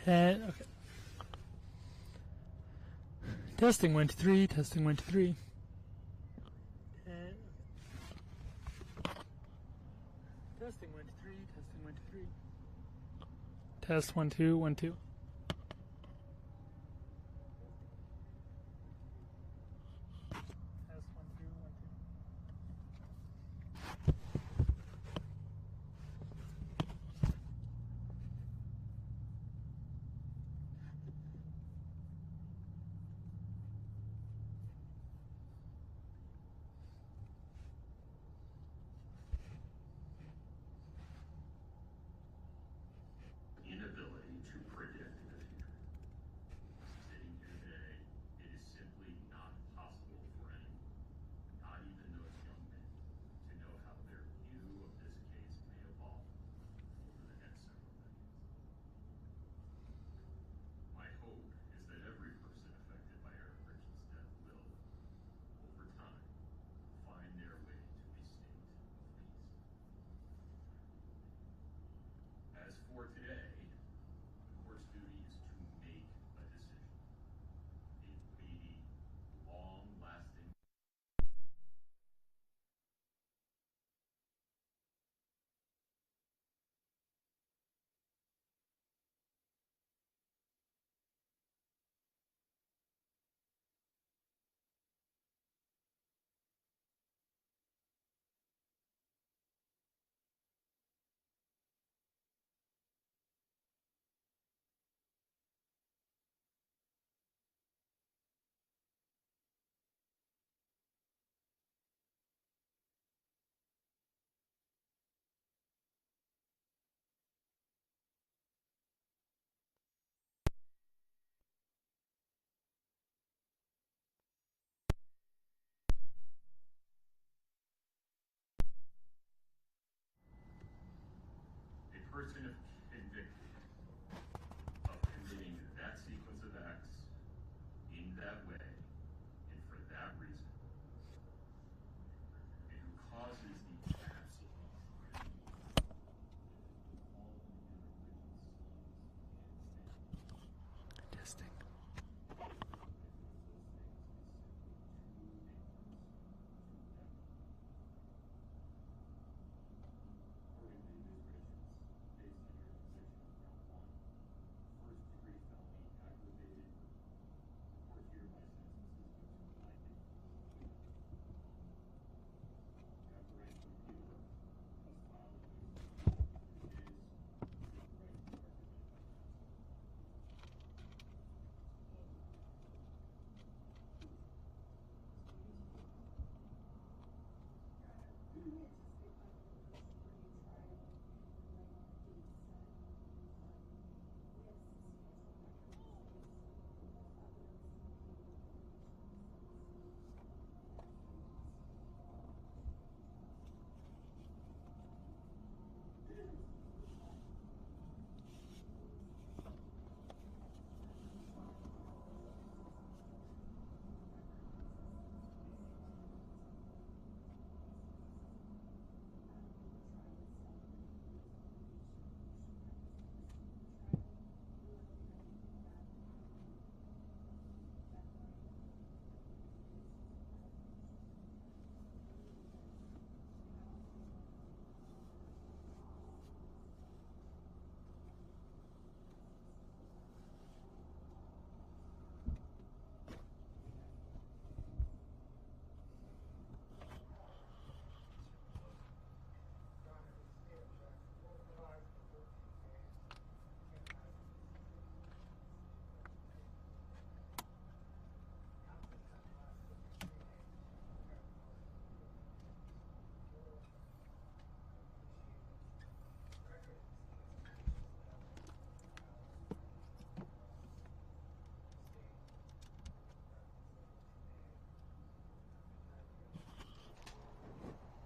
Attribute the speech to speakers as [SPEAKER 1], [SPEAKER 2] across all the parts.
[SPEAKER 1] Okay. Testing 1 2 3. Testing 1 2 3. Testing 1 2 3. Testing 1 2 3. Test 1 2 1 2. Test 1 2 1 2.
[SPEAKER 2] Inability to predict the future. Sitting here today, it is simply not possible for anyone, not even those young men, to know how their view of this case may evolve over the next several decades. My hope is that every person affected by Eric Rich's death will, over time, find their way to a state of peace. As for today, the court's duty is to make a decision. A weighty, long-lasting a person if convicted of committing that sequence of acts in that way and for that reason, and who causes the absolute
[SPEAKER 1] Testing.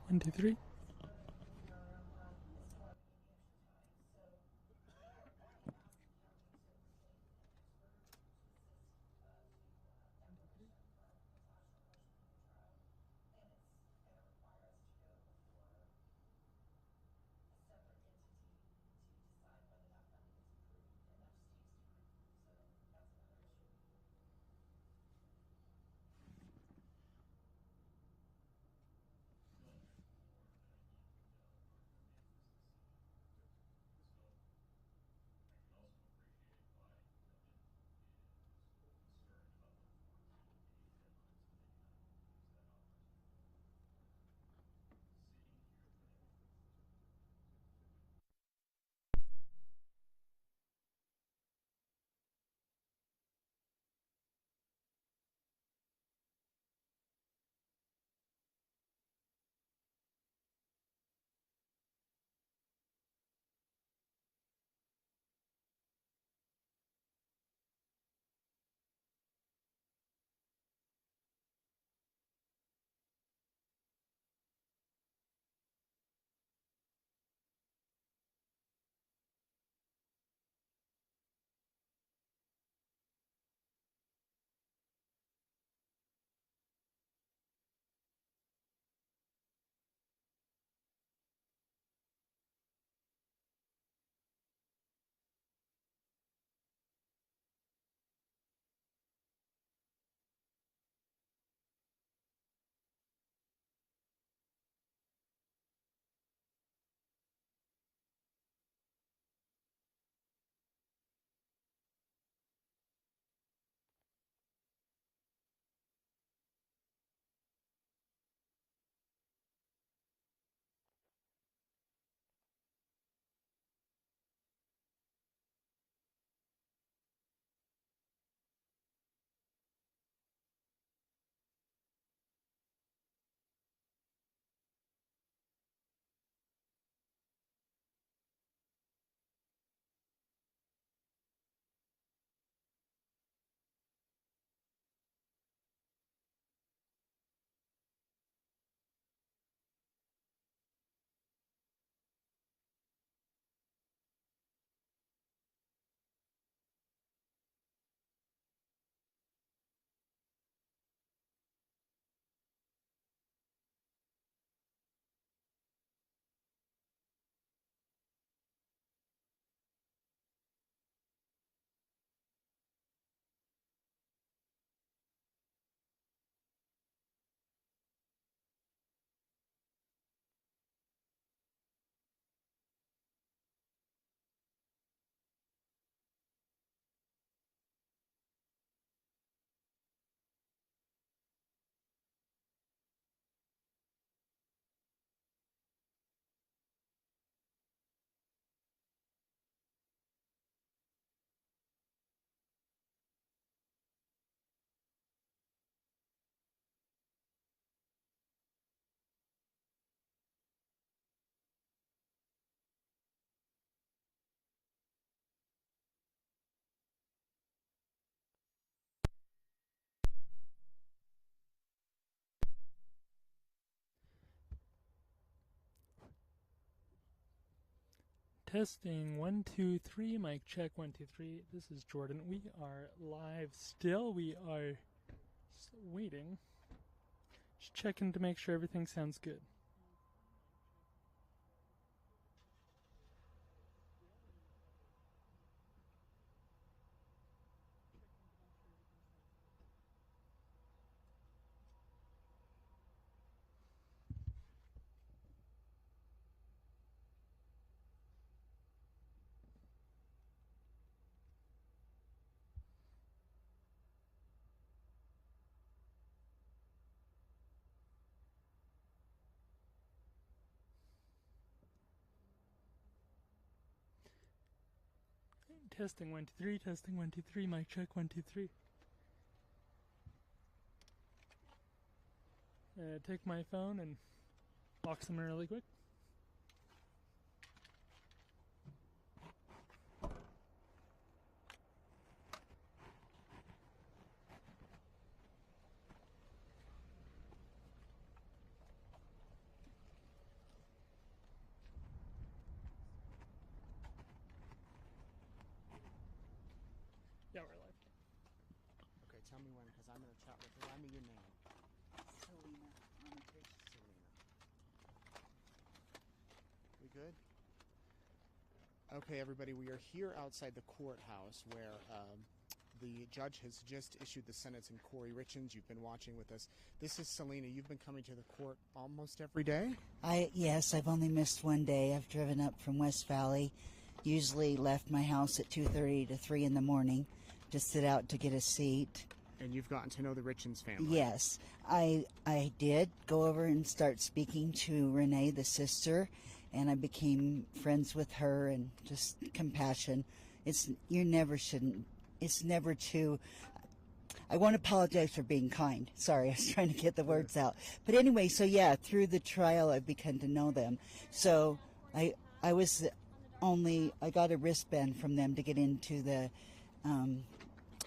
[SPEAKER 1] One, two, three. Testing 1 2 3. Mic check 1 2 3. This is Jordan. We are live still. We are waiting. Just checking to make sure everything sounds good. Testing 1 2 3. Testing 1 2 3. Mic check 1 2 3. Take my phone and box them really quick. Yeah, we're live.
[SPEAKER 3] Okay, tell me when, because I'm going to chat with her. Remind me your name.
[SPEAKER 4] Selena Armitage.
[SPEAKER 3] Selena. We good? Okay, everybody, we are here outside the courthouse where the judge has just issued the sentence in Corey Richins. You've been watching with us. This is Selena. You've been coming to the court almost every day?
[SPEAKER 4] Yes, I've only missed one day. I've driven up from West Valley. Usually left my house at 2:30 to 3 in the morning to sit out to get a seat.
[SPEAKER 3] And you've gotten to know the Richins family?
[SPEAKER 4] Yes, I did go over and start speaking to Renee, the sister, and I became friends with her and just compassion. It's never too. I want to apologize for being kind. Sorry, I was trying to get the words out. But anyway, so yeah, through the trial, I've begun to know them. So I got a wristband from them to get into the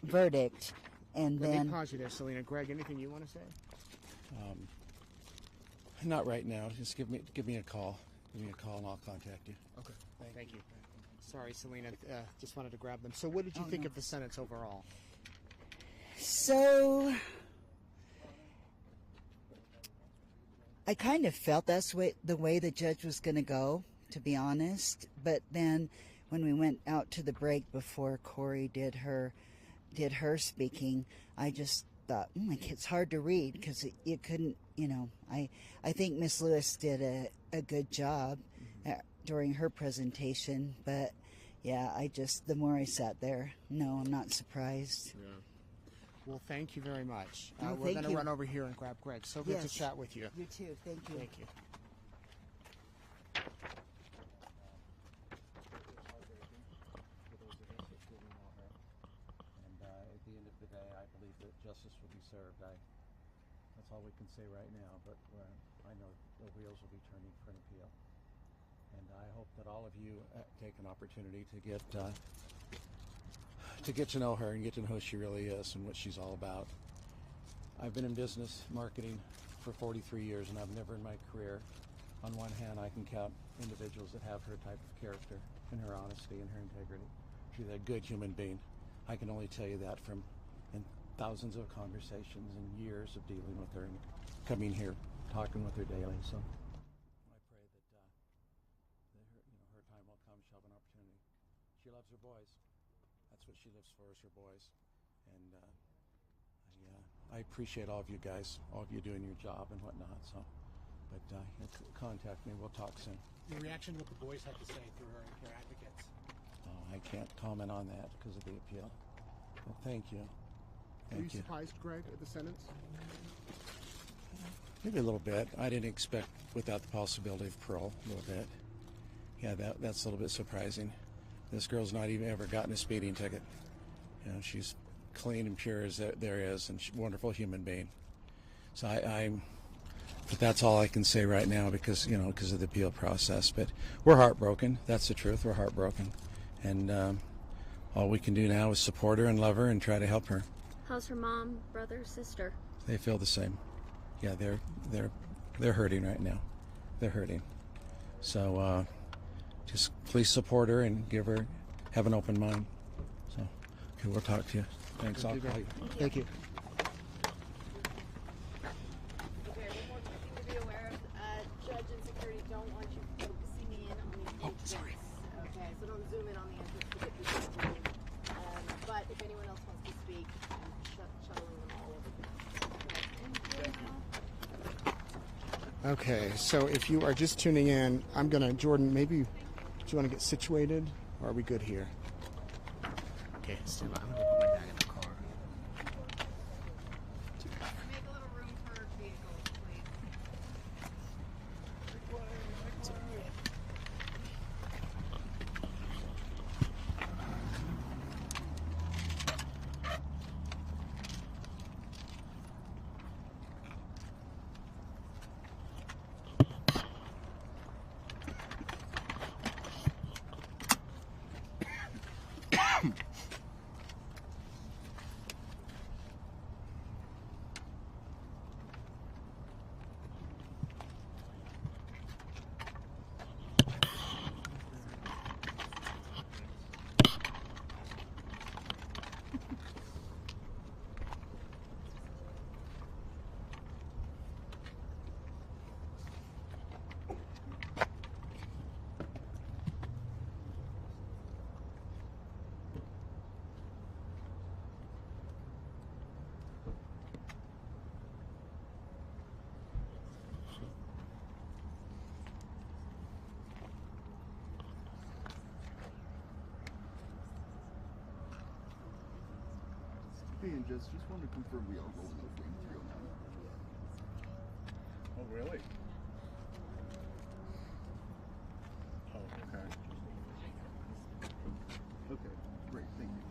[SPEAKER 4] verdict, and
[SPEAKER 3] Let
[SPEAKER 4] then
[SPEAKER 3] me pause you there, Selena. Greg, anything you want to say?
[SPEAKER 5] Not right now. Just give me a call. Give me a call and I'll contact you.
[SPEAKER 3] Okay. Thank you. Sorry, Selena. Just wanted to grab them. So what did you think
[SPEAKER 4] no.
[SPEAKER 3] of the sentence overall?
[SPEAKER 4] So I kind of felt that's the way the judge was going to go, to be honest. But then when we went out to the break before Corey did her speaking, I just thought, it's hard to read because you couldn't, I think Miss Lewis did a good job during her presentation. But yeah, the more I sat there, no, I'm not surprised.
[SPEAKER 3] Yeah. Well, thank you very much.
[SPEAKER 4] No,
[SPEAKER 3] we're
[SPEAKER 4] thank
[SPEAKER 3] going to
[SPEAKER 4] you.
[SPEAKER 3] run over here and grab Greg. So good to
[SPEAKER 4] Yes.
[SPEAKER 3] chat with you.
[SPEAKER 4] You too. Thank you.
[SPEAKER 3] Thank you.
[SPEAKER 5] And at the end of the day, I believe that justice will be served. That's all we can say right now, but I know the wheels will be turning for an appeal. And I hope that all of you take an opportunity to get to know her and get to know who she really is and what she's all about. I've been in business marketing for 43 years, and I've never in my career, on one hand, I can count individuals that have her type of character and her honesty and her integrity. She's a good human being. I can only tell you that from thousands of conversations and years of dealing with her and coming here, talking with her daily. So I pray that her time will come. She'll have an opportunity. She loves her boys. That's what she lives for, is her boys. And I appreciate all of you guys, all of you doing your job and whatnot. So, but contact me. We'll talk soon.
[SPEAKER 6] Your reaction, what the boys have to say through her advocates.
[SPEAKER 5] Oh, I can't comment on that because of the appeal. Well, thank you.
[SPEAKER 3] Are you
[SPEAKER 5] Thank you.
[SPEAKER 3] surprised, Greg, at the sentence?
[SPEAKER 5] Maybe a little bit. I didn't expect without the possibility of parole. A little bit. Yeah, that's a little bit surprising. This girl's not even ever gotten a speeding ticket. She's clean and pure as there is, and she's a wonderful human being. So but that's all I can say right now because of the appeal process. But we're heartbroken. That's the truth. We're heartbroken, and all we can do now is support her and love her and try to help her.
[SPEAKER 7] How's her mom, brother, sister?
[SPEAKER 5] They feel the same. Yeah, they're hurting right now. They're hurting. So just please support her and have an open mind. So, okay, we'll talk to you. Thanks. I'll call you.
[SPEAKER 3] Thank you.
[SPEAKER 8] Okay, one more thing to be aware of. Judge and security don't want you focusing in on the entrance.
[SPEAKER 3] sorry.
[SPEAKER 8] Okay, so don't zoom in on the entrance to get people through. But if anyone else wants to speak, I'm shuttling them all over.
[SPEAKER 3] Okay, so if you are just tuning in, I'm gonna, Jordan, maybe, do you want to get situated, or are we good here? Okay, stand by. I'm gonna go put my bag in the car.
[SPEAKER 8] Make a little room for vehicles, please.
[SPEAKER 9] Hey, and just wanted to confirm we are rolling with game 309. Oh, really? Oh, okay. Okay, great, thank you.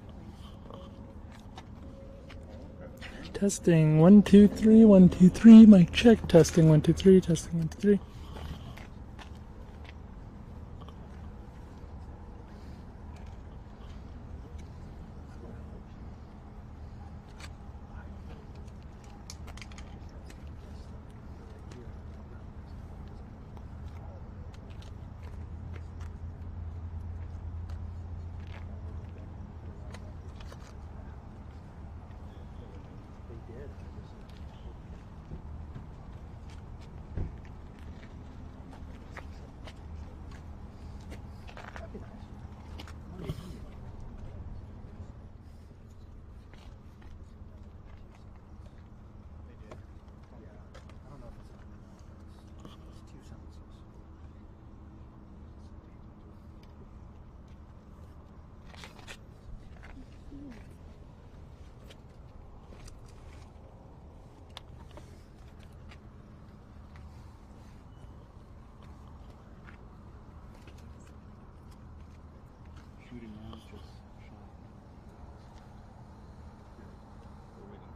[SPEAKER 1] Testing 1 2 3 1 2 3. Mic check. Testing 1 2 3. Testing 1 2 3.
[SPEAKER 9] Shooting now is just shot. We're waiting.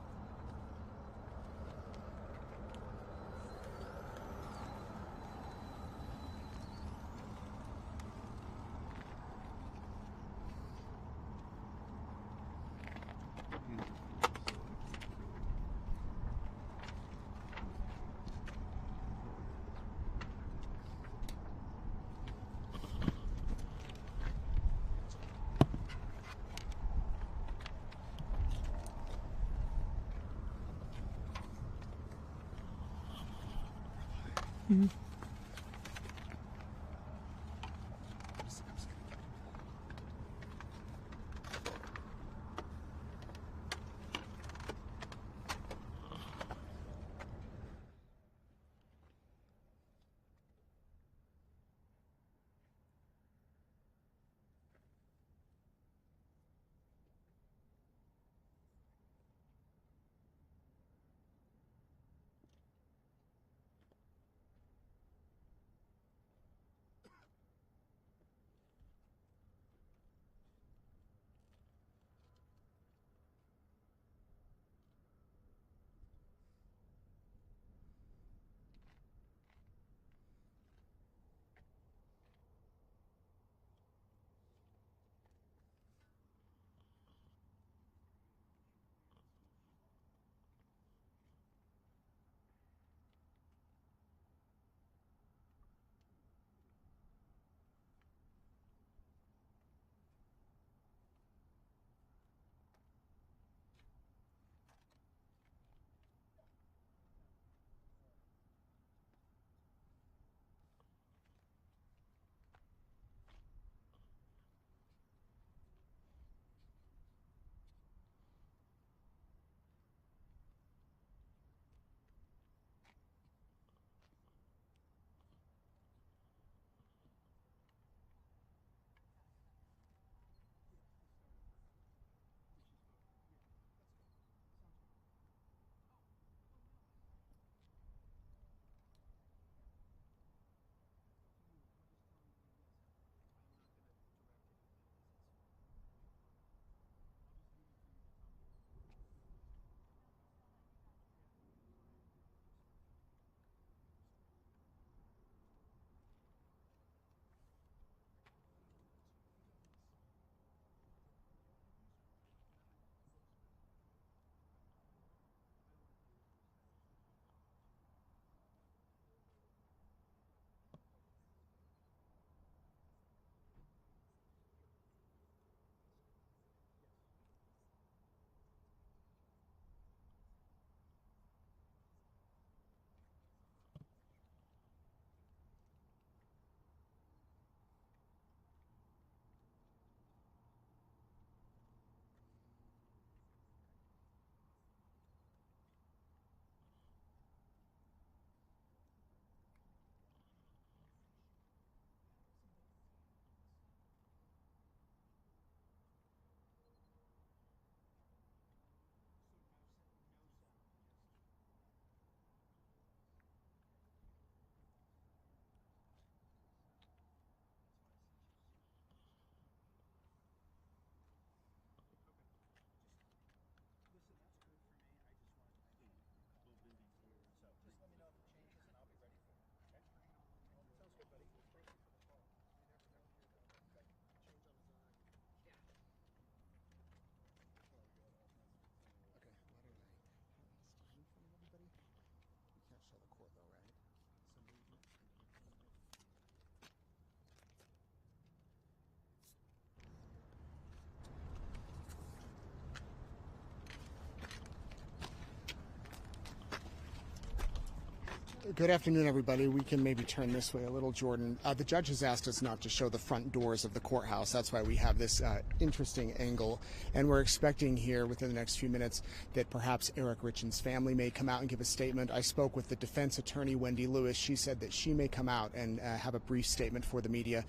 [SPEAKER 3] Good afternoon, everybody. We can maybe turn this way a little, Jordan. The judge has asked us not to show the front doors of the courthouse. That's why we have this interesting angle. And we're expecting here within the next few minutes that perhaps Eric Richins' family may come out and give a statement. I spoke with the defense attorney, Wendy Lewis. She said that she may come out and have a brief statement for the media.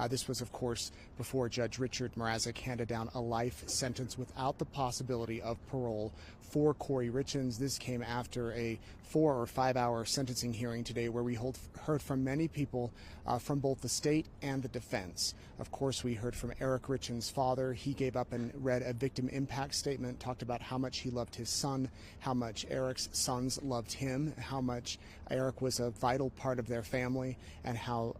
[SPEAKER 3] This was, of course, before Judge Richard Mrazek handed down a life sentence without the possibility of parole for Corey Richins. This came after a 4 or 5 hour sentencing hearing today where we heard from many people from both the state and the defense. Of course, we heard from Eric Richins' father. He gave up and read a victim impact statement, talked about how much he loved his son, how much Eric's sons loved him, how much Eric was a vital part of their family, and how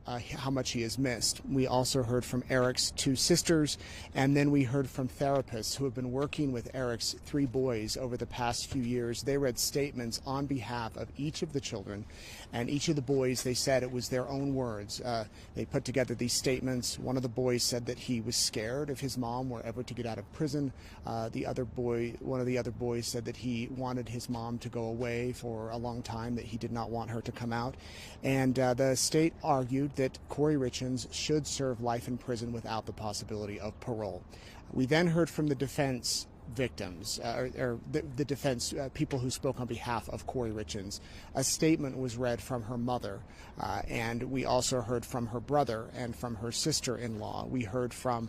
[SPEAKER 3] much he is missed. We also heard from Eric's 2 sisters, and then we heard from therapists who have been working with Eric's 3 boys over the past few years. They read statements on behalf of each of the children, and each of the boys, they said it was their own words. They put together these statements. One of the boys said that he was scared if his mom were ever to get out of prison. One of the other boys said that he wanted his mom to go away for a long time, that he did not want her to come out. And the state argued that Corey Richins should serve life in prison without the possibility of parole. We then heard from the defense victims, or the defense people who spoke on behalf of Corey Richins. A statement was read from her mother, and we also heard from her brother and from her sister-in-law. We heard from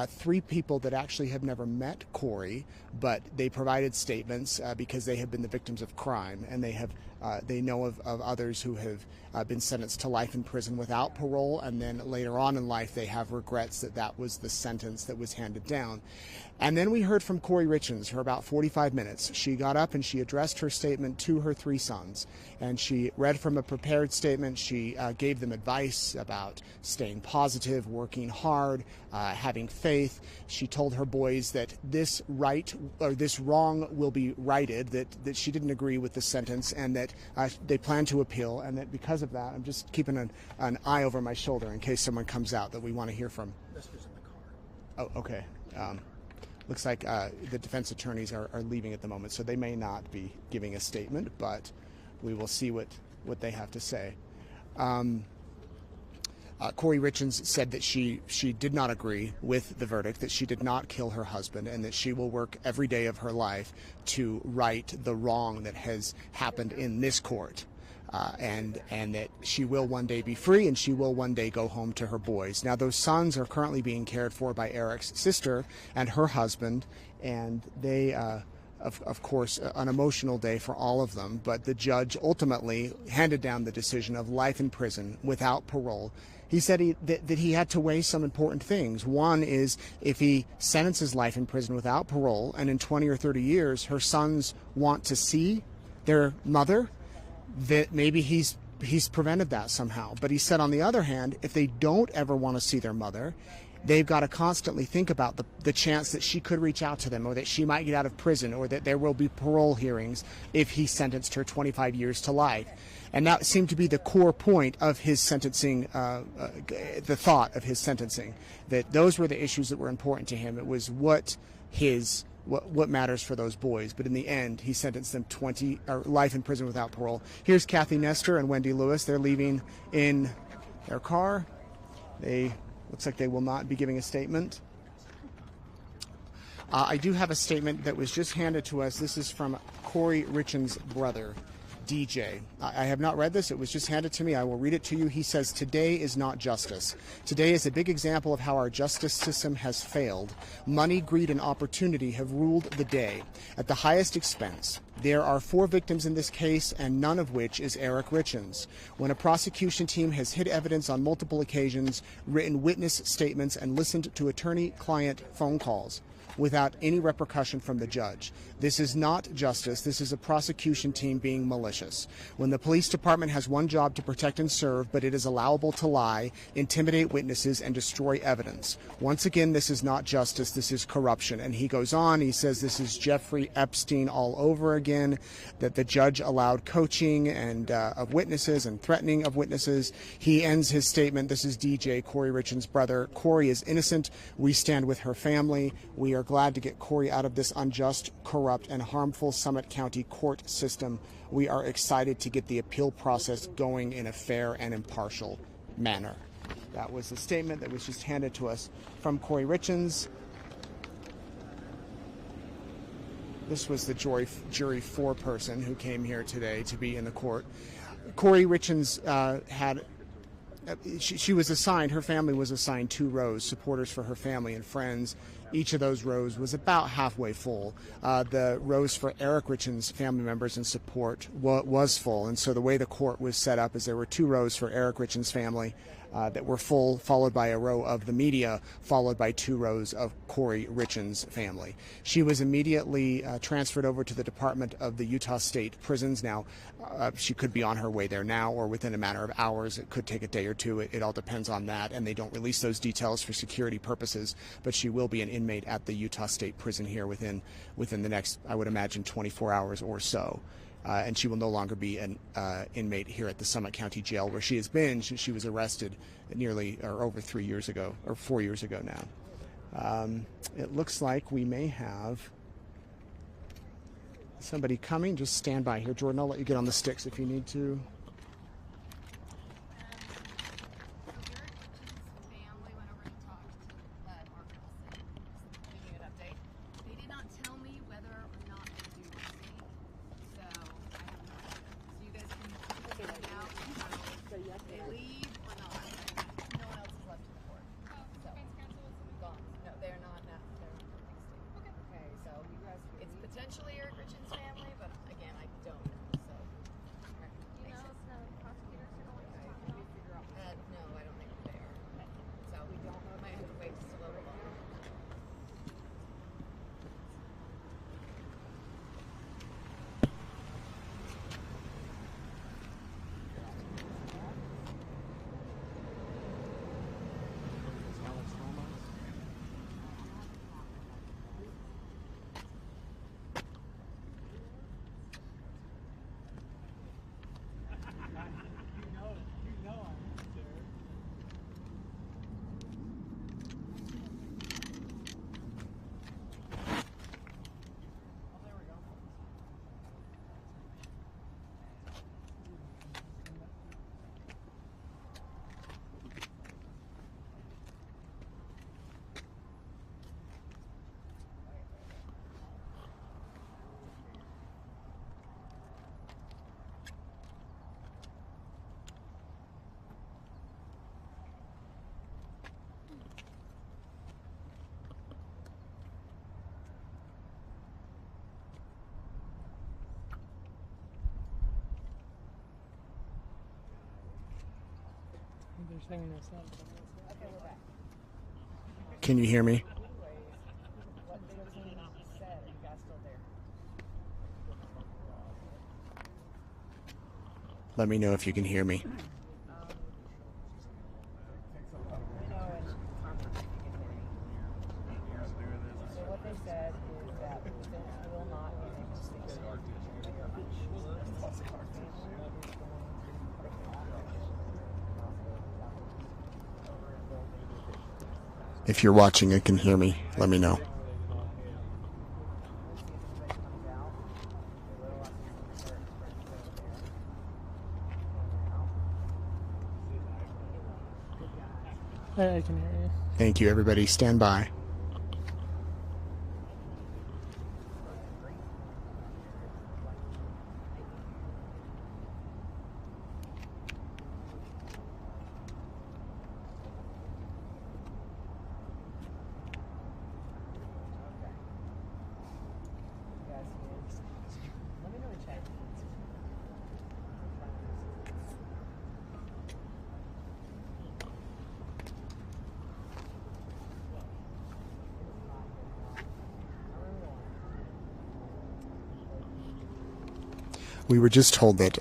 [SPEAKER 3] 3 people that actually have never met Corey, but they provided statements because they have been the victims of crime, and they know of others who have been sentenced to life in prison without parole, and then later on in life they have regrets that that was the sentence that was handed down. And then we heard from Corey Richins for about 45 minutes. She got up and she addressed her statement to her 3 sons, and she read from a prepared statement. She gave them advice about staying positive, working hard, having faith. She told her boys that this wrong will be righted, that she didn't agree with the sentence, and that they plan to appeal, and that because of that, I'm just keeping an eye over my shoulder in case someone comes out that we want to hear from.
[SPEAKER 6] Lister's in the car.
[SPEAKER 3] Oh, okay. Looks like the defense attorneys are leaving at the moment, so they may not be giving a statement, but we will see what they have to say. Corey Richins said that she did not agree with the verdict, that she did not kill her husband, and that she will work every day of her life to right the wrong that has happened in this court. And that she will one day be free, and she will one day go home to her boys. Now, those sons are currently being cared for by Eric's sister and her husband, and they, of course, an emotional day for all of them. But the judge ultimately handed down the decision of life in prison without parole. He said that he had to weigh some important things. One is if he sentences life in prison without parole, and in 20 or 30 years her sons want to see their mother, that maybe he's prevented that somehow. But he said, on the other hand, if they don't ever want to see their mother, they've got to constantly think about the chance that she could reach out to them, or that she might get out of prison, or that there will be parole hearings if he sentenced her 25 years to life. And that seemed to be the core point of his sentencing, the thought of his sentencing, that those were the issues that were important to him. It was what matters for those boys. But in the end, he sentenced them life in prison without parole. Here's Kathy Nestor and Wendy Lewis. They're leaving in their car. Looks like they will not be giving a statement. I do have a statement that was just handed to us. This is from Corey Richins' brother, DJ. I have not read this. It was just handed to me. I will read it to you. He says, "Today is not justice. Today is a big example of how our justice system has failed. Money, greed, and opportunity have ruled the day at the highest expense. There are 4 victims in this case, and none of which is Eric Richins. When a prosecution team has hid evidence on multiple occasions, written witness statements, and listened to attorney-client phone calls without any repercussion from the judge. This is not justice. This is a prosecution team being malicious. When the police department has one job to protect and serve, but it is allowable to lie, intimidate witnesses, and destroy evidence. Once again, this is not justice. This is corruption." And he goes on. He says this is Jeffrey Epstein all over again, that the judge allowed coaching and of witnesses and threatening of witnesses. He ends his statement. This is DJ, Corey Richins' brother. "Corey is innocent. We stand with her family. We are are glad to get Corey out of this unjust, corrupt, and harmful Summit County court system. We are excited to get the appeal process going in a fair and impartial manner. That was a statement that was just handed to us from Corey Richins. This was the jury foreperson who came here today to be in the court. Corey Richins she was assigned, her family was assigned 2 rows, supporters for her family and friends. Each of those rows was about halfway full. The rows for Eric Richins' family members and support was full. And so the way the court was set up is there were 2 rows for Eric Richins' family that were full, followed by a row of the media, followed by 2 rows of Corey Richins' family. She was immediately transferred over to the Department of the Utah State Prisons. Now, she could be on her way there now or within a matter of hours. It could take a day or two. It all depends on that, and they don't release those details for security purposes, but she will be an inmate at the Utah State Prison here within the next, I would imagine, 24 hours or so. And she will no longer be an inmate here at the Summit County Jail where she has been. She was arrested over 3 years ago, or 4 years ago now. It looks like we may have somebody coming. Just stand by here, Jordan. I'll let you get on the sticks if you need to.
[SPEAKER 8] Potentially Eric Richins' family, but again, I don't know. So,
[SPEAKER 7] You know if the prosecutors are going to talk about it?
[SPEAKER 8] no, I don't think they are. So we don't know. Might have to wait just a little longer.
[SPEAKER 1] They're singing this song.
[SPEAKER 8] Okay, we're back.
[SPEAKER 3] Can you hear me?
[SPEAKER 8] What they said, are you guys still there?
[SPEAKER 3] Let me know if you can hear me.
[SPEAKER 8] So what they said is that Vince will not be able to speak to
[SPEAKER 3] If you're watching and can hear me, let me know.
[SPEAKER 1] I can hear you.
[SPEAKER 3] Thank you, everybody. Stand by. We were just told that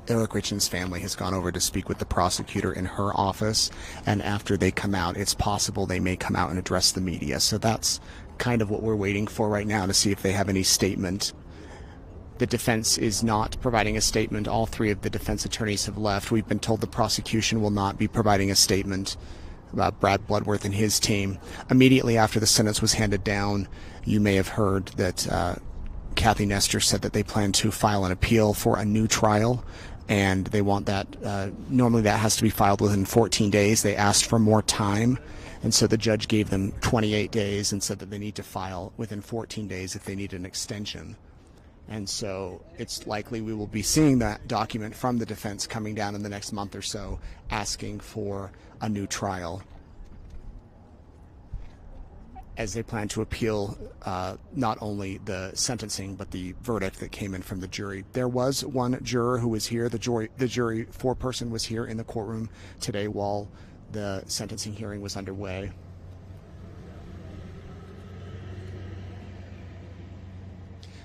[SPEAKER 3] Eric Richins' family has gone over to speak with the prosecutor in her office, and after they come out, it's possible they may come out and address the media. So that's kind of what we're waiting for right now, to see if they have any statement. The defense is not providing a statement. All three of the defense attorneys have left. We've been told the prosecution will not be providing a statement. Brad Bloodworth and his team. Immediately after the sentence was handed down, you may have heard that Kathy Nestor said that they plan to file an appeal for a new trial, and they want that. Normally that has to be filed within 14 days. They asked for more time, and so the judge gave them 28 days and said that they need to file within 14 days if they need an extension. And so it's likely we will be seeing that document from the defense coming down in the next month or so, asking for a new trial, as they plan to appeal not only the sentencing but the verdict that came in from the jury. There was one juror who was here. The jury foreperson was here in the courtroom today while the sentencing hearing was underway.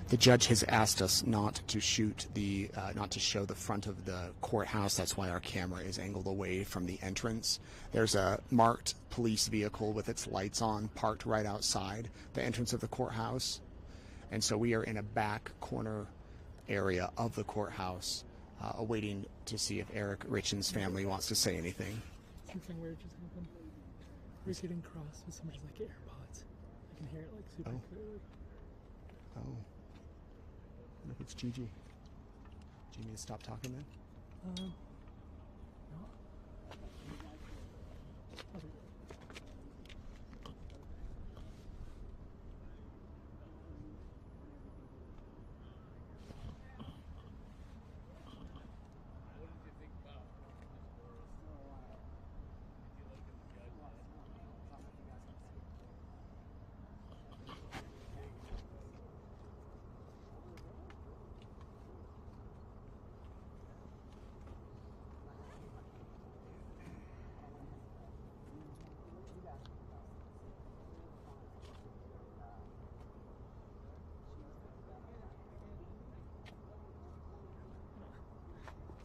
[SPEAKER 3] The judge has asked us not to show the front of the courthouse. That's why our camera is angled away from the entrance. There's a marked police vehicle with its lights on parked right outside the entrance of the courthouse. And so we are in a back corner area of the courthouse, awaiting to see if Eric Richen's family wants to say anything.
[SPEAKER 1] Something weird just happened. We're getting crossed with somebody's like AirPods. I can hear it like super clearly.
[SPEAKER 3] Oh. I wonder if it's Gigi. Do you need to stop talking then?
[SPEAKER 1] No.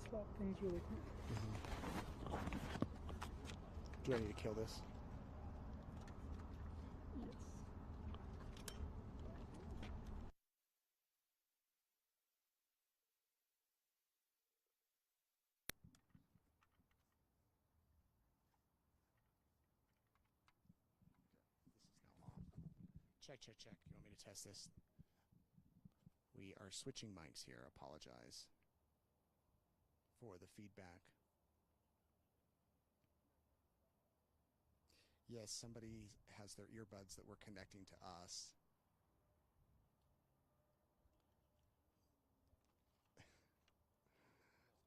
[SPEAKER 1] Stop things really quick.
[SPEAKER 3] Do I need to kill this?
[SPEAKER 1] Yes.
[SPEAKER 3] Check. You want me to test this? We are switching mics here. Apologize for the feedback. Yes, somebody has their earbuds that we're connecting to us.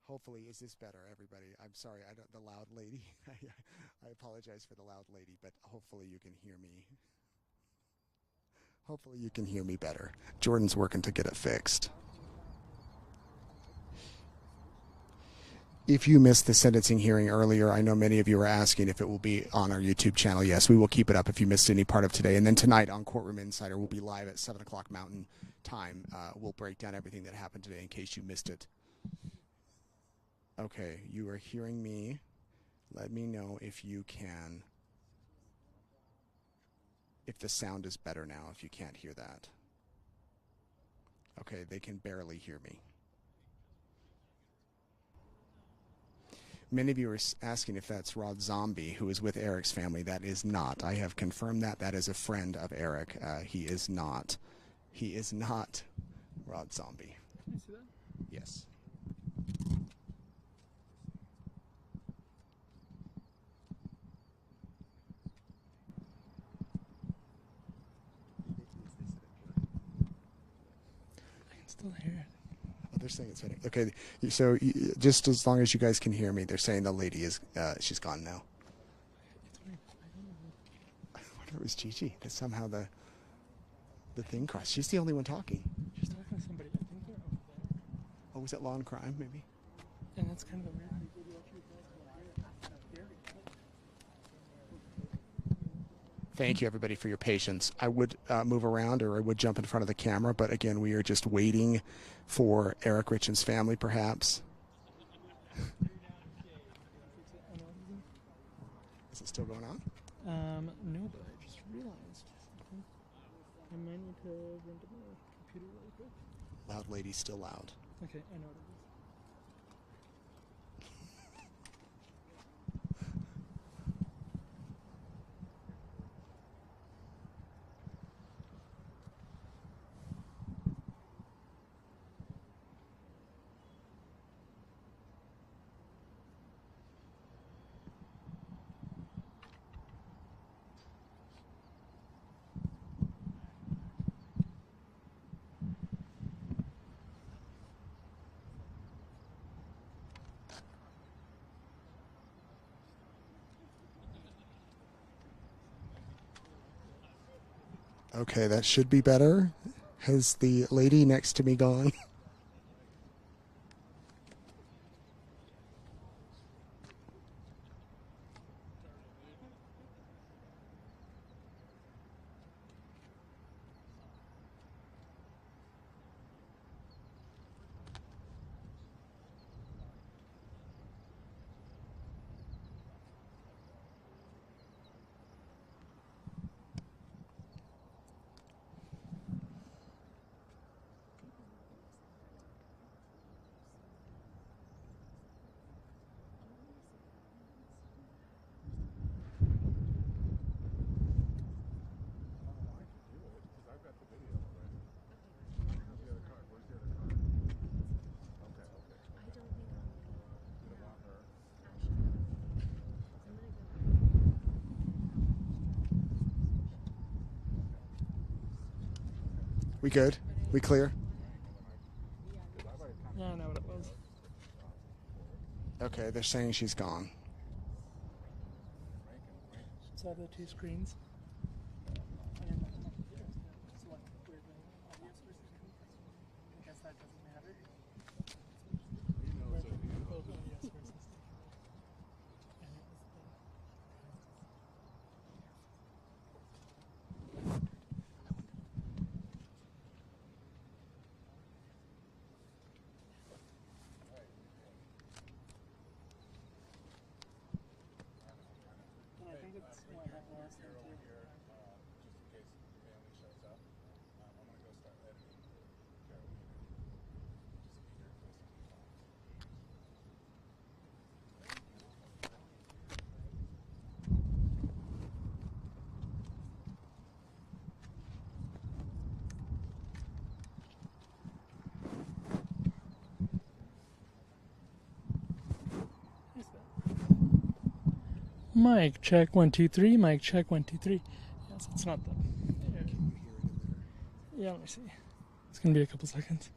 [SPEAKER 3] Hopefully, is this better, everybody? I'm sorry, the loud lady. I apologize for the loud lady, but hopefully you can hear me. Hopefully you can hear me better. Jordan's working to get it fixed. If you missed the sentencing hearing earlier, I know many of you were asking if it will be on our YouTube channel. Yes, we will keep it up if you missed any part of today. And then tonight on Courtroom Insider, we'll be live at 7 o'clock Mountain Time. We'll break down everything that happened today in case you missed it. Okay, you are hearing me. Let me know if you can. If the sound is better now, if you can't hear that. Okay, they can barely hear me. Many of you are asking if that's Rod Zombie, who is with Eric's family. That is not. I have confirmed that. That is a friend of Eric. He is not. He is not Rod Zombie.
[SPEAKER 1] Can you see that?
[SPEAKER 3] Yes.
[SPEAKER 1] I can still hear it.
[SPEAKER 3] They're saying it's fitting. Okay, so just as long as you guys can hear me, they're saying the lady is she's gone now.
[SPEAKER 1] It's weird. I don't know.
[SPEAKER 3] I wonder if it was Gigi that somehow the thing crossed. She's the only one talking.
[SPEAKER 1] She's talking to somebody. I think they're over there.
[SPEAKER 3] Oh, was it Law and Crime, maybe?
[SPEAKER 1] And that's kind of the weird thing.
[SPEAKER 3] Thank you, everybody, for your patience. I would move around, or I would jump in front of the camera, but again, we are just waiting for Eric Richen's family, perhaps. Is it still going on?
[SPEAKER 1] No, but I just realized something. I might need to run to my computer really quick.
[SPEAKER 3] Loud lady, still loud.
[SPEAKER 1] Okay, I know what it is.
[SPEAKER 3] Okay, that should be better. Has the lady next to me gone? We good? We clear?
[SPEAKER 1] Yeah, I know what it was.
[SPEAKER 3] Okay, they're saying she's gone.
[SPEAKER 1] So the two screens. And select weirdly audio sources. I guess that doesn't matter. Both audio sources. And it was the and I think it's what happened last time too. Mic check 1 2 3. Mic check 1 2 3. Yes, it's not the. Yeah, let me see. It's gonna be a couple seconds.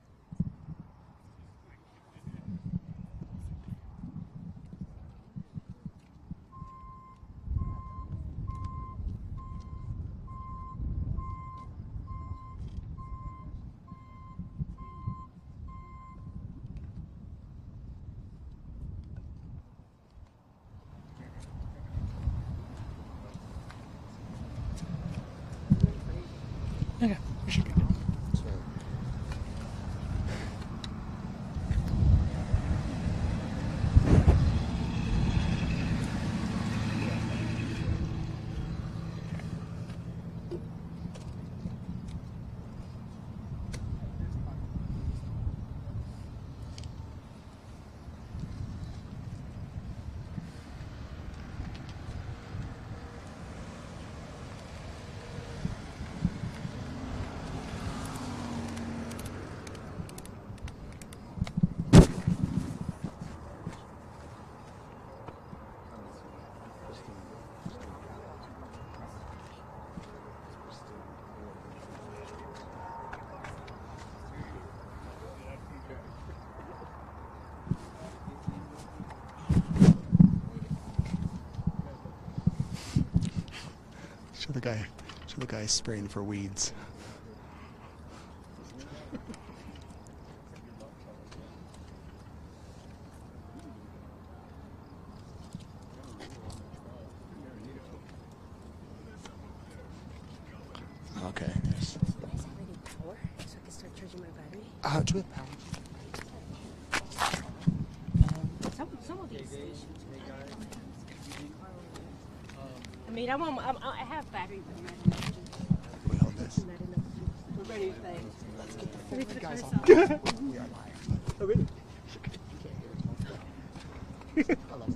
[SPEAKER 1] Okay, we should be good.
[SPEAKER 3] Show the guy spraying for weeds. Okay. Yes.
[SPEAKER 8] Is already power, so I can start charging my battery.
[SPEAKER 3] Do we have power?
[SPEAKER 8] Some of these stations. I mean, I have battery, but not enough.
[SPEAKER 3] We hold this.
[SPEAKER 8] Not enough. We're ready to play. Let's get the
[SPEAKER 3] Hey, guys, we are live.
[SPEAKER 9] Oh, really?
[SPEAKER 3] I love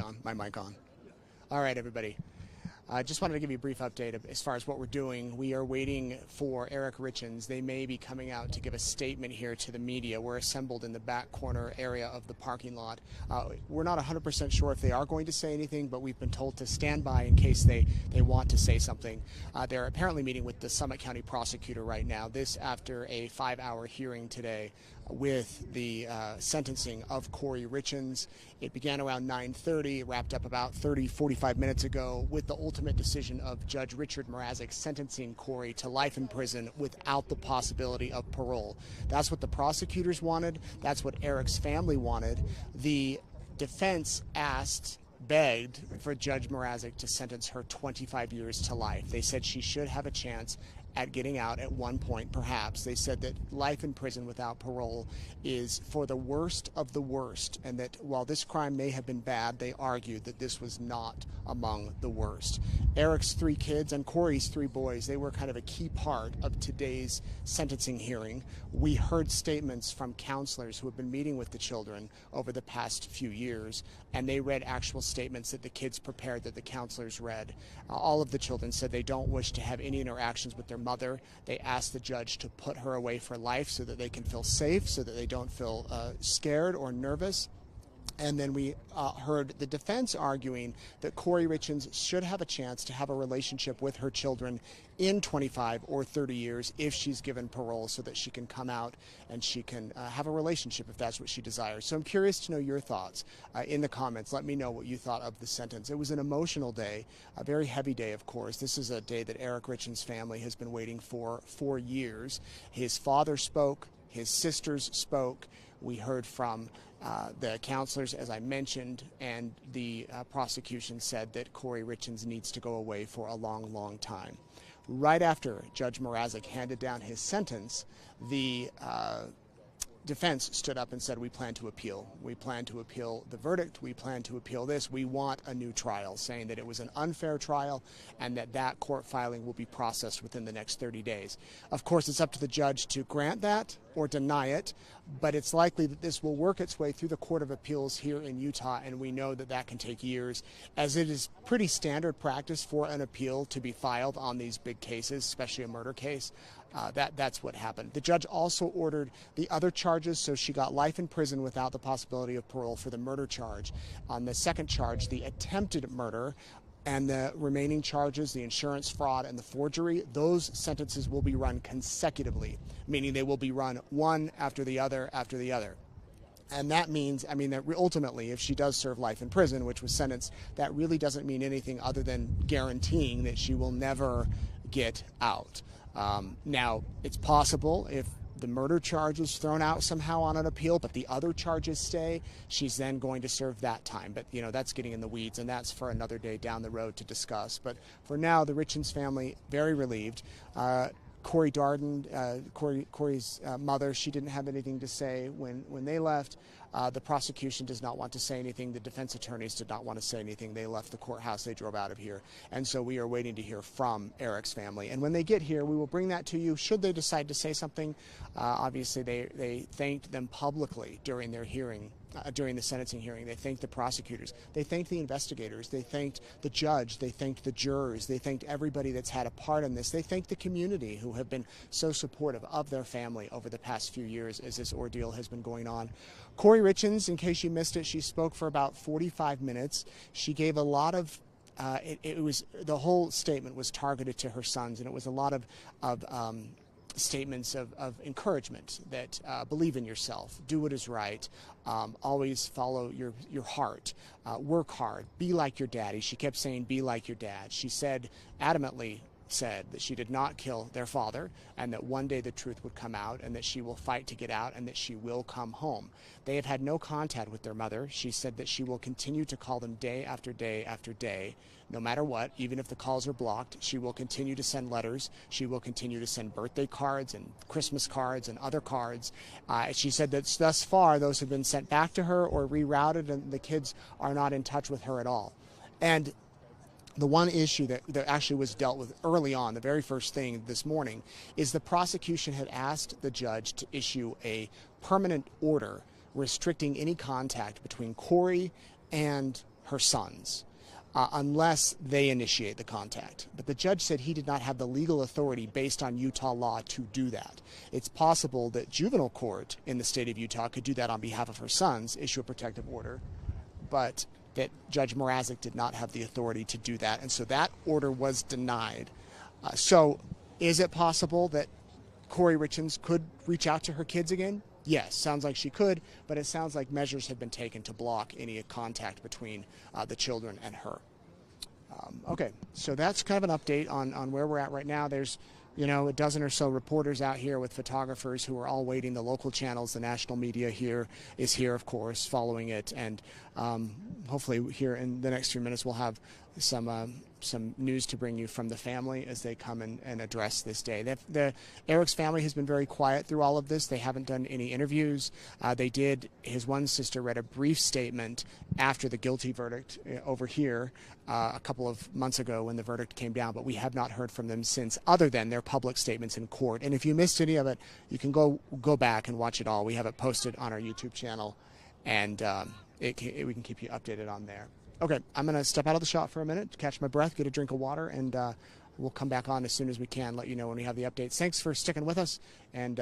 [SPEAKER 3] on? My mic on? All right, everybody. I just wanted to give you a brief update as far as what we're doing. We are waiting for Eric Richins. They may be coming out to give a statement here to the media. We're assembled in the back corner area of the parking lot. We're not 100% sure if they are going to say anything, but we've been told to stand by in case they want to say something. They're apparently meeting with the Summit County prosecutor right now, this after a 5-hour hearing today with the sentencing of Corey Richins. It began around 9:30, wrapped up about 45 minutes ago with the ultimate decision of Judge Richard Mrazek sentencing Corey to life in prison without the possibility of parole. That's what the prosecutors wanted. That's what Eric's family wanted. The defense begged for Judge Mrazek to sentence her 25 years to life. They said she should have a chance at getting out at one point, perhaps. They said that life in prison without parole is for the worst of the worst, and that while this crime may have been bad, they argued that this was not among the worst. Eric's 3 kids and Corey's 3 boys, they were kind of a key part of today's sentencing hearing. We heard statements from counselors who have been meeting with the children over the past few years, and they read actual statements that the kids prepared that the counselors read. All of the children said they don't wish to have any interactions with their mother. They asked the judge to put her away for life so that they can feel safe, so that they don't feel scared or nervous. And then we heard the defense arguing that Corey Richins should have a chance to have a relationship with her children in 25 or 30 years if she's given parole, so that she can come out and she can have a relationship if that's what she desires. So I'm curious to know your thoughts in the comments. Let me know what you thought of the sentence. It was an emotional day, a very heavy day, of course. This is a day that Eric Richins' family has been waiting for years. His father spoke, his sisters spoke. We heard from the counselors, as I mentioned, and the prosecution said that Corey Richins needs to go away for a long, long time. Right after Judge Mrazek handed down his sentence, the defense stood up and said, we plan to appeal. We plan to appeal the verdict. We plan to appeal this. We want a new trial, saying that it was an unfair trial and that court filing will be processed within the next 30 days. Of course, it's up to the judge to grant that or deny it, but it's likely that this will work its way through the Court of Appeals here in Utah, and we know that that can take years, as it is pretty standard practice for an appeal to be filed on these big cases, especially a murder case. That's what happened. The judge also ordered the other charges, so she got life in prison without the possibility of parole for the murder charge. On the second charge, the attempted murder, and the remaining charges, the insurance fraud and the forgery, those sentences will be run consecutively, meaning they will be run one after the other after the other. And that means, that ultimately, if she does serve life in prison, which was sentenced, that really doesn't mean anything other than guaranteeing that she will never get out. Now, it's possible if the murder charge is thrown out somehow on an appeal, but the other charges stay, she's then going to serve that time. But, that's getting in the weeds, and that's for another day down the road to discuss. But for now, the Richins family, very relieved. Corey Darden, Corey's mother, she didn't have anything to say when they left. The prosecution does not want to say anything. The defense attorneys did not want to say anything. They left the courthouse. They drove out of here. And so we are waiting to hear from Eric's family. And when they get here, we will bring that to you. Should they decide to say something, obviously they thanked them publicly during their hearing. During the sentencing hearing, they thanked the prosecutors, they thanked the investigators, they thanked the judge, they thanked the jurors, they thanked everybody that's had a part in this. They thanked the community who have been so supportive of their family over the past few years as this ordeal has been going on. Corey Richins, in case you missed it, she spoke for about 45 minutes. She gave a lot of the whole statement was targeted to her sons, and it was a lot of statements of encouragement that believe in yourself, do what is right, always follow your heart, work hard, be like your daddy. She kept saying, be like your dad. She adamantly said that she did not kill their father, and that one day the truth would come out, and that she will fight to get out, and that she will come home. They have had no contact with their mother. She said that she will continue to call them day after day after day, no matter what. Even if the calls are blocked, she will continue to send letters. She will continue to send birthday cards and Christmas cards and other cards. She said that thus far those have been sent back to her or rerouted, and the kids are not in touch with her at all. And the one issue that actually was dealt with early on, the very first thing this morning, is the prosecution had asked the judge to issue a permanent order restricting any contact between Corey and her sons. Unless they initiate the contact. But the judge said he did not have the legal authority based on Utah law to do that. It's possible that juvenile court in the state of Utah could do that on behalf of her sons, issue a protective order, but that Judge Mrazek did not have the authority to do that, and so that order was denied. So is it possible that Kouri Richins could reach out to her kids again? Yes, sounds like she could, but it sounds like measures have been taken to block any contact between the children and her. Okay, so that's kind of an update on where we're at right now. There's, a dozen or so reporters out here with photographers who are all waiting. The local channels, the national media is here, of course, following it. And hopefully here in the next few minutes we'll have some news to bring you from the family as they come and address this day. Eric's family has been very quiet through all of this. They haven't done any interviews. His one sister read a brief statement after the guilty verdict over here a couple of months ago when the verdict came down, but we have not heard from them since, other than their public statements in court. And if you missed any of it, you can go back and watch it all. We have it posted on our YouTube channel, and we can keep you updated on there. Okay, I'm going to step out of the shot for a minute, catch my breath, get a drink of water, and we'll come back on as soon as we can, let you know when we have the updates. Thanks for sticking with us, and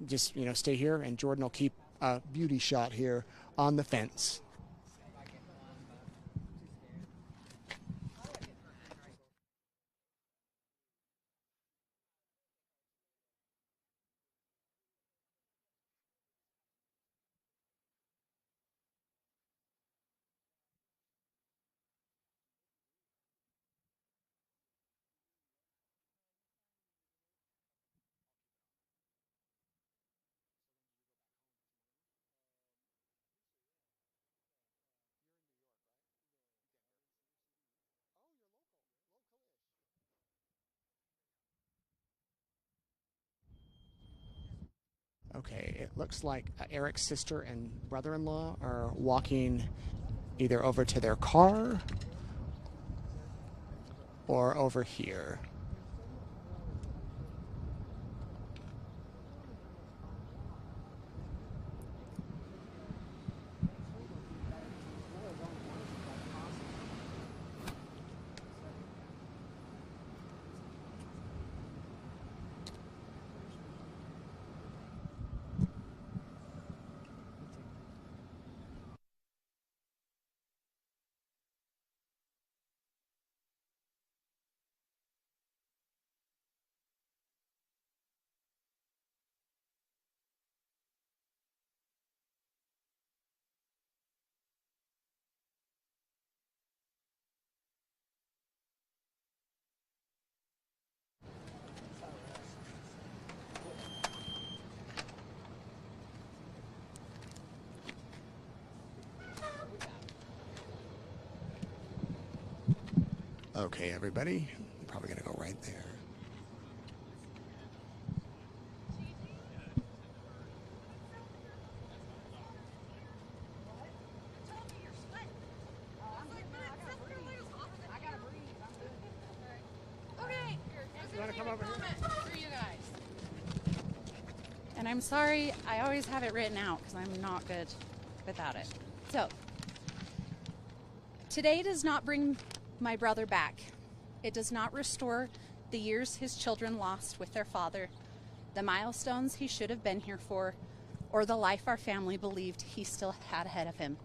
[SPEAKER 3] just stay here, and Jordan will keep a beauty shot here on the fence. Okay, it looks like Eric's sister and brother-in-law are walking either over to their car or over here. Okay, everybody, I'm probably going to go right there.
[SPEAKER 10] And I'm sorry, I always have it written out because I'm not good without it. So, today does not bring my brother back. It does not restore the years his children lost with their father, the milestones he should have been here for, or the life our family believed he still had ahead of him.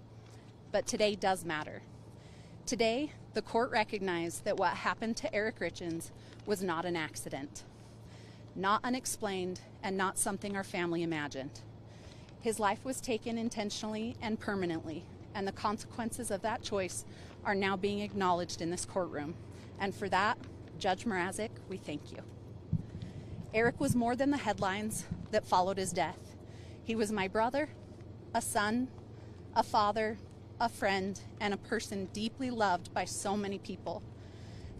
[SPEAKER 10] But today does matter. Today, the court recognized that what happened to Eric Richins was not an accident, not unexplained, and not something our family imagined. His life was taken intentionally and permanently, and the consequences of that choice are now being acknowledged in this courtroom. And for that, Judge Mrazek, we thank you. Eric was more than the headlines that followed his death. He was my brother, a son, a father, a friend, and a person deeply loved by so many people.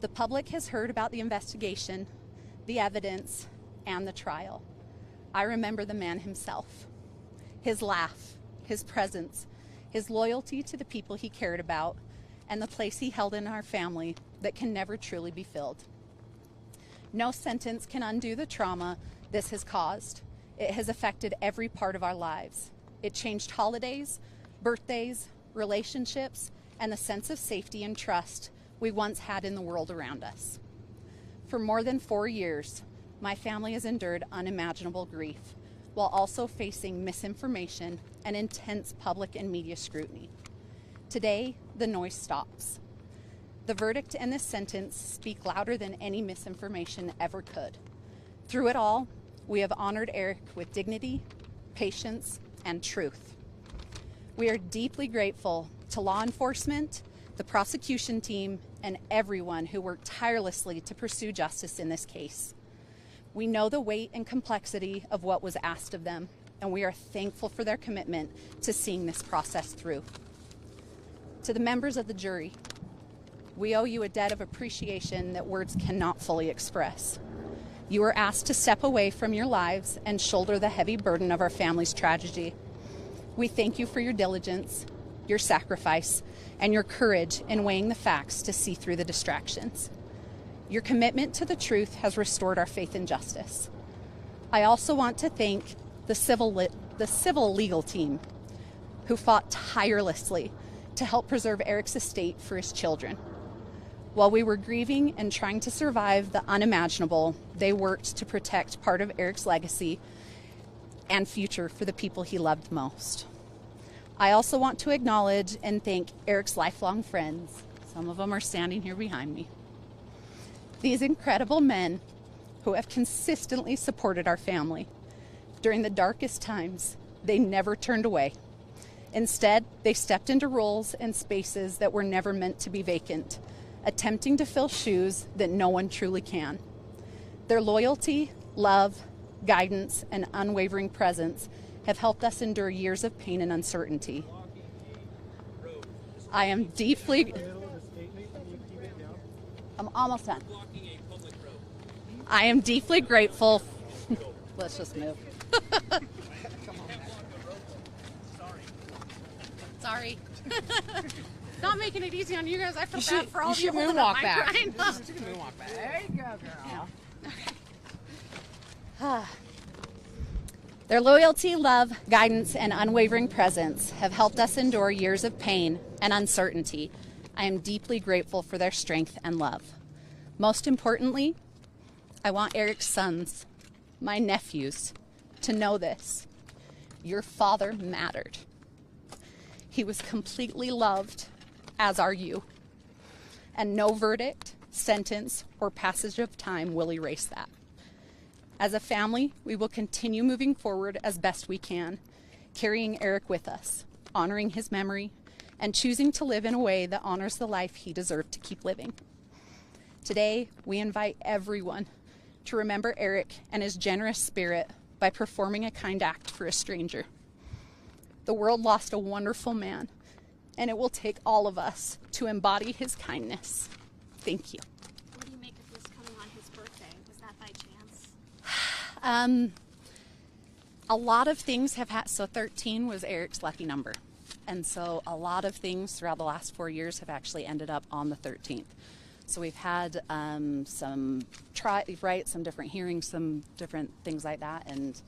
[SPEAKER 10] The public has heard about the investigation, the evidence, and the trial. I remember the man himself, his laugh, his presence, his loyalty to the people he cared about, and the place he held in our family that can never truly be filled. No sentence can undo the trauma this has caused. It has affected every part of our lives. It changed holidays, birthdays, relationships, and the sense of safety and trust we once had in the world around us. For more than 4 years, my family has endured unimaginable grief while also facing misinformation and intense public and media scrutiny. Today, the noise stops. The verdict and this sentence speak louder than any misinformation ever could. Through it all, we have honored Eric with dignity, patience, and truth. We are deeply grateful to law enforcement, the prosecution team, and everyone who worked tirelessly to pursue justice in this case. We know the weight and complexity of what was asked of them, and we are thankful for their commitment to seeing this process through. To the members of the jury, we owe you a debt of appreciation that words cannot fully express. You were asked to step away from your lives and shoulder the heavy burden of our family's tragedy. We thank you for your diligence, your sacrifice, and your courage in weighing the facts to see through the distractions. Your commitment to the truth has restored our faith in justice. I also want to thank the civil legal team who fought tirelessly to help preserve Eric's estate for his children. While we were grieving and trying to survive the unimaginable, they worked to protect part of Eric's legacy and future for the people he loved most. I also want to acknowledge and thank Eric's lifelong friends. Some of them are standing here behind me. These incredible men who have consistently supported our family. During the darkest times, they never turned away. Instead, they stepped into roles and spaces that were never meant to be vacant, attempting to fill shoes that no one truly can. Their loyalty, love, guidance, and unwavering presence have helped us endure years of pain and uncertainty. I'm almost done. I am deeply grateful. Let's just move. Sorry. Not making it easy on you guys. I feel bad for all of you holding up my grind.
[SPEAKER 8] Moonwalk back. There you go, girl.
[SPEAKER 10] Okay. Their loyalty, love, guidance, and unwavering presence have helped us endure years of pain and uncertainty. I am deeply grateful for their strength and love. Most importantly, I want Eric's sons, my nephews, to know this. Your father mattered. He was completely loved, as are you. And no verdict, sentence, or passage of time will erase that. As a family, we will continue moving forward as best we can, carrying Eric with us, honoring his memory, and choosing to live in a way that honors the life he deserved to keep living. Today, we invite everyone to remember Eric and his generous spirit by performing a kind act for a stranger. The world lost a wonderful man, and it will take all of us to embody his kindness. Thank you.
[SPEAKER 7] What do you make of this coming on his birthday? Was that by chance?
[SPEAKER 10] A lot of things have had, so 13 was Eric's lucky number. And so a lot of things throughout the last 4 years have actually ended up on the 13th. So we've had some different hearings, some different things like that. And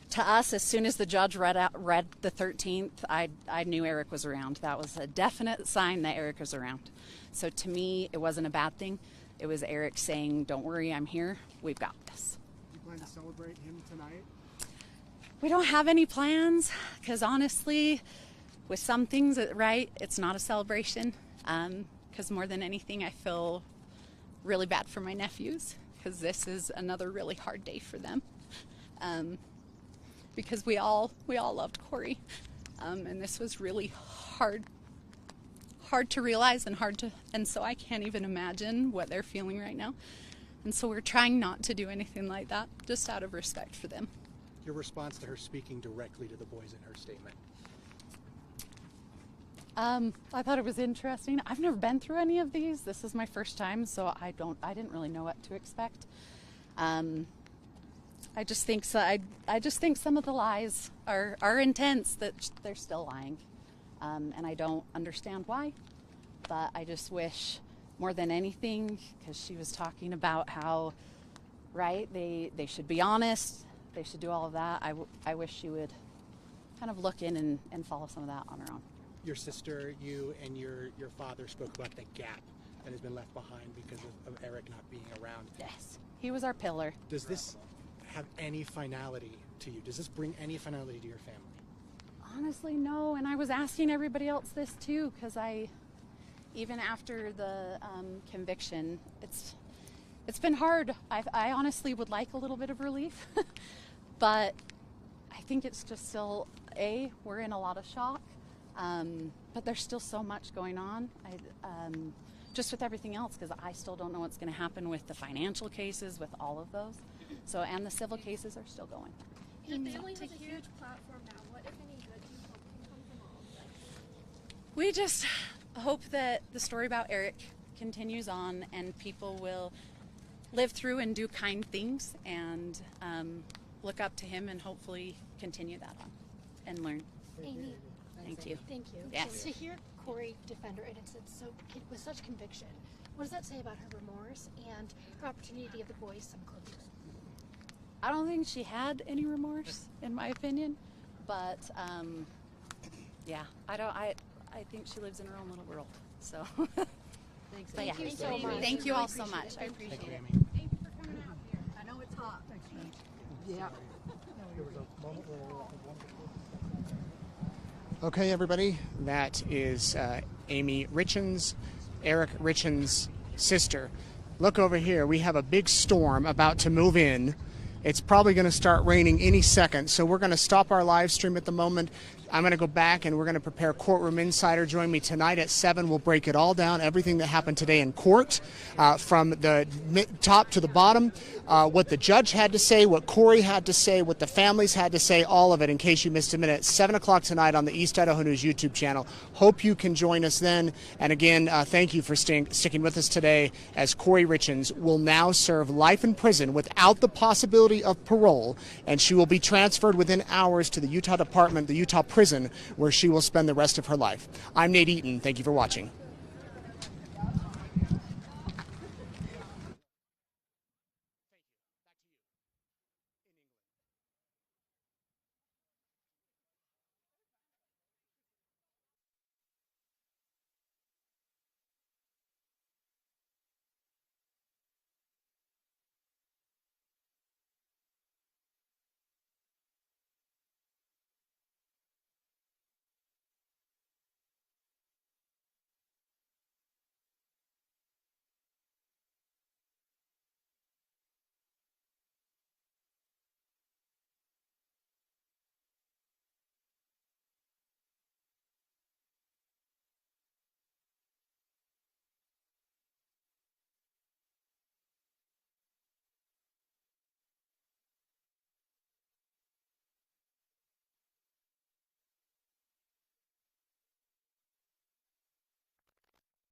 [SPEAKER 10] to us, as soon as the judge read the 13th, I knew Eric was around. That was a definite sign that Eric was around. So to me, it wasn't a bad thing. It was Eric saying, don't worry, I'm here. We've got this.
[SPEAKER 3] You plan to celebrate him tonight?
[SPEAKER 10] We don't have any plans because honestly, with some things, it's not a celebration. Because more than anything, I feel really bad for my nephews because this is another really hard day for them. Because we all loved Corey, and this was really hard to realize and so I can't even imagine what they're feeling right now. And so we're trying not to do anything like that, just out of respect for them.
[SPEAKER 6] Your response to her speaking directly to the boys in her statement.
[SPEAKER 10] I thought it was interesting. I've never been through any of these. This is my first time, so I didn't really know what to expect. I just think some of the lies are intense, that they're still lying. And I don't understand why, but I just wish more than anything, because she was talking about how, they should be honest, they should do all of that. I wish she would kind of look in and follow some of that on her own.
[SPEAKER 6] your sister, you, and your father spoke about the gap that has been left behind because of Eric not being around.
[SPEAKER 10] Yes, he was our pillar.
[SPEAKER 6] Does this have any finality to you? Does this bring any finality to your family?
[SPEAKER 10] Honestly, no. And I was asking everybody else this too, because even after the conviction, it's been hard. I honestly would like a little bit of relief, but I think it's just still, we're in a lot of shock, but there's still so much going on. Just with everything else, because I still don't know what's going to happen with the financial cases, with all of those. So, and the civil cases are still going.
[SPEAKER 7] Your family has a huge platform now. What, if any, good do you hope can come from all of this?
[SPEAKER 10] We just hope that the story about Eric continues on and people will live through and do kind things and look up to him and hopefully continue that on and learn.
[SPEAKER 7] Amy,
[SPEAKER 10] Thank you.
[SPEAKER 7] thank you.
[SPEAKER 10] Yes.
[SPEAKER 7] To hear Corey defend her innocence with such conviction, what does that say about her remorse and her opportunity to give the boys some closure?
[SPEAKER 10] I don't think she had any remorse, in my opinion, but yeah, I think she lives in her own little world. So,
[SPEAKER 8] Thanks.
[SPEAKER 10] but yeah,
[SPEAKER 7] Thank you so much.
[SPEAKER 10] Thank you
[SPEAKER 7] Really
[SPEAKER 10] all so
[SPEAKER 7] appreciate
[SPEAKER 10] much.
[SPEAKER 7] it.
[SPEAKER 10] I appreciate
[SPEAKER 6] Thank you,
[SPEAKER 10] it.
[SPEAKER 6] Amy.
[SPEAKER 7] Thank you for coming out here.
[SPEAKER 8] I know it's hot. Yeah.
[SPEAKER 3] Okay, everybody, that is Amy Richens, Eric Richens' sister. Look over here. We have a big storm about to move in. It's probably going to start raining any second, so we're going to stop our live stream at the moment. I'm going to go back and we're going to prepare Courtroom Insider. Join me tonight at 7. We'll break it all down, everything that happened today in court, from the top to the bottom, what the judge had to say, what Corey had to say, what the families had to say, all of it in case you missed a minute. 7 o'clock tonight on the East Idaho News YouTube channel. Hope you can join us then. And again, thank you for sticking with us today, as Corey Richens will now serve life in prison without the possibility of parole, and she will be transferred within hours to the Utah Department, the Utah prison, where she will spend the rest of her life. I'm Nate Eaton. Thank you for watching.